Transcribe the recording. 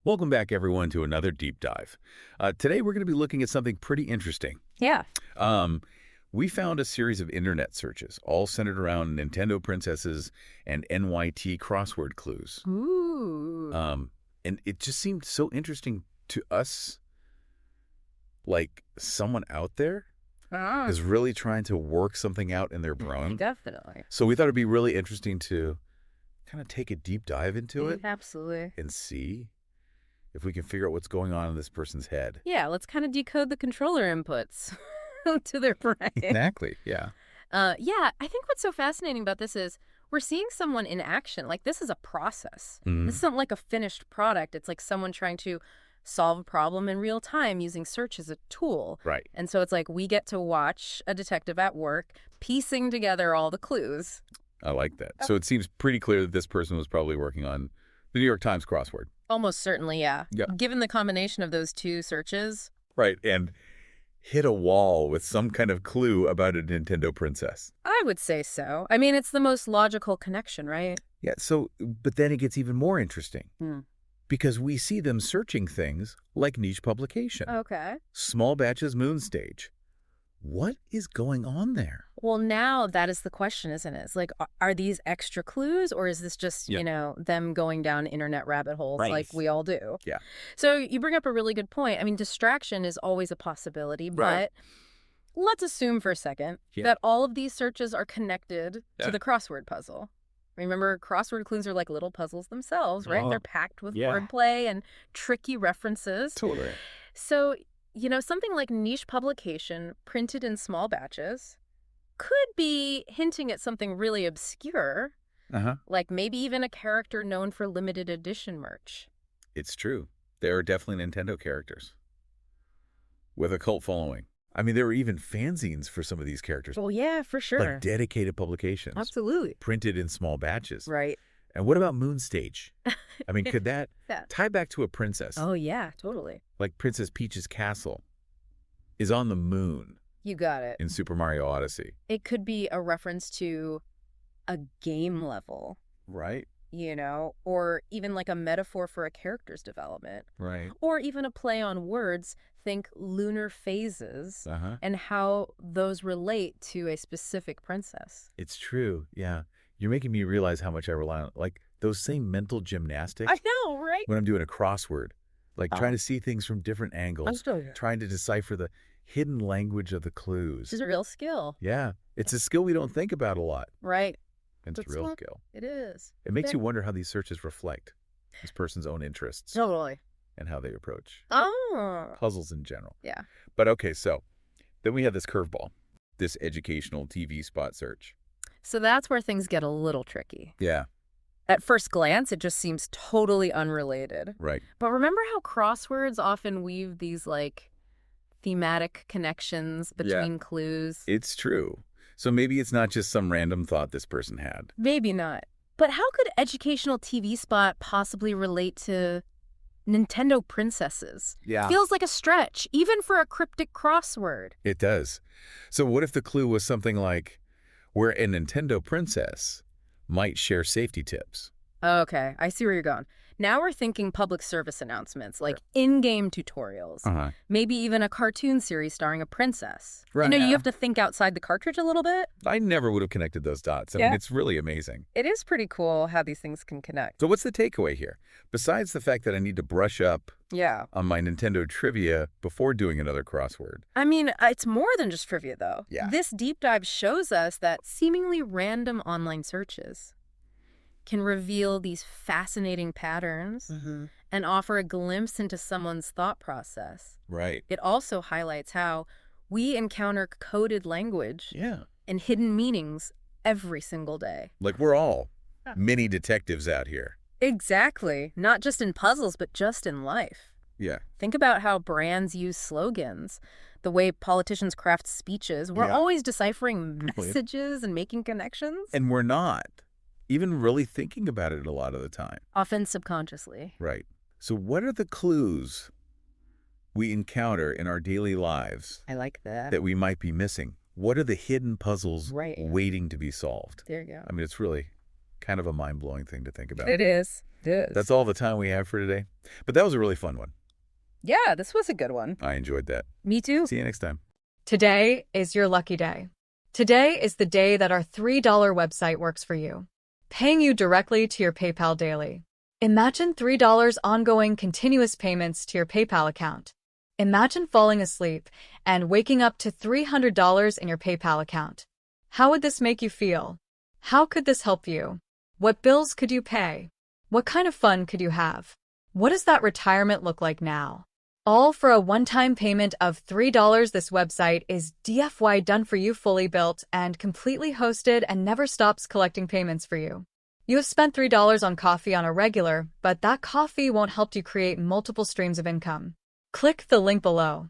Welcome back, everyone, to another deep dive. Today, we're going to be looking at something pretty interesting. Yeah. We found a series of internet searches, all centered around Nintendo princesses and NYT crossword clues. Ooh. And it just seemed so interesting to us, like someone out there is really trying to work something out in their brain. Definitely. So we thought it'd be really interesting to kind of take a deep dive into it. Absolutely. And see if we can figure out what's going on in this person's head. Yeah, let's kind of decode the controller inputs to their brain. Exactly, yeah. Yeah, I think what's so fascinating about this is we're seeing someone in action. Like, this is a process. Mm-hmm. This isn't like a finished product. It's like someone trying to solve a problem in real time using search as a tool. Right. And so it's like we get to watch a detective at work piecing together all the clues. I like that. So it seems pretty clear that this person was probably working on the New York Times crossword. Almost certainly, yeah. Yeah. Given the combination of those two searches. Right, and hit a wall with some kind of clue about a Nintendo princess. I would say so. I mean, it's the most logical connection, right? Yeah, so, but then it gets even more interesting. Hmm. Because we see them searching things like niche publication. Okay. Small batches moon stage. What is going on there? Well, now that is the question, isn't it? It's like, are these extra clues, or is this just, them going down internet rabbit holes like we all do? Yeah. So you bring up a really good point. I mean, distraction is always a possibility, but let's assume for a second that all of these searches are connected to the crossword puzzle. Remember, crossword clues are like little puzzles themselves, right? They're packed with wordplay and tricky references. Totally. So, something like niche publication printed in small batches could be hinting at something really obscure, like maybe even a character known for limited edition merch. It's true. There are definitely Nintendo characters with a cult following. I mean, there were even fanzines for some of these characters. Oh, yeah, for sure. Like dedicated publications. Absolutely. Printed in small batches. Right. And what about Moon Stage? I mean, could that tie back to a princess? Oh, yeah, totally. Like Princess Peach's castle is on the moon. You got it. In Super Mario Odyssey. It could be a reference to a game level. Right. Or even like a metaphor for a character's development. Right. Or even a play on words. Think lunar phases and how those relate to a specific princess. It's true, yeah. You're making me realize how much I rely on, like, those same mental gymnastics. I know, right? When I'm doing a crossword, like trying to see things from different angles, trying to decipher the hidden language of the clues. It's a real skill. Yeah, it's a skill we don't think about a lot. Right. It's a real skill. It is. It makes you wonder how these searches reflect this person's own interests. Totally. And how they approach Oh. puzzles in general. Yeah. But okay, so then we have this curveball, this educational TV spot search. So that's where things get a little tricky. Yeah. At first glance, it just seems totally unrelated. Right. But remember how crosswords often weave these, like, thematic connections between clues? It's true. So maybe it's not just some random thought this person had. Maybe not. But how could educational TV spot possibly relate to Nintendo princesses? Yeah. Feels like a stretch, even for a cryptic crossword. It does. So what if the clue was something like where a Nintendo princess might share safety tips? Okay, I see where you're going. Now we're thinking public service announcements, like in-game tutorials. Maybe even a cartoon series starring a princess. Right. You have to think outside the cartridge a little bit. I never would have connected those dots. I mean, it's really amazing. It is pretty cool how these things can connect. So what's the takeaway here? Besides the fact that I need to brush up on my Nintendo trivia before doing another crossword. I mean, it's more than just trivia, though. Yeah. This deep dive shows us that seemingly random online searches can reveal these fascinating patterns and offer a glimpse into someone's thought process. Right. It also highlights how we encounter coded language and hidden meanings every single day. Like we're all mini detectives out here. Exactly. Not just in puzzles, but just in life. Yeah. Think about how brands use slogans, the way politicians craft speeches. We're always deciphering messages and making connections. And we're not even really thinking about it a lot of the time. Often subconsciously. Right. So what are the clues we encounter in our daily lives? I like that. That we might be missing? What are the hidden puzzles waiting to be solved? There you go. I mean, it's really kind of a mind-blowing thing to think about. It is. It is. That's all the time we have for today. But that was a really fun one. Yeah, this was a good one. I enjoyed that. Me too. See you next time. Today is your lucky day. Today is the day that our $3 website works for you, paying you directly to your PayPal daily. Imagine $3 ongoing continuous payments to your PayPal account. Imagine falling asleep and waking up to $300 in your PayPal account. How would this make you feel? How could this help you? What bills could you pay? What kind of fun could you have? What does that retirement look like now? All for a one-time payment of $3. This website is DFY done for you, fully built and completely hosted, and never stops collecting payments for you. You have spent $3 on coffee on a regular, but that coffee won't help you create multiple streams of income. Click the link below.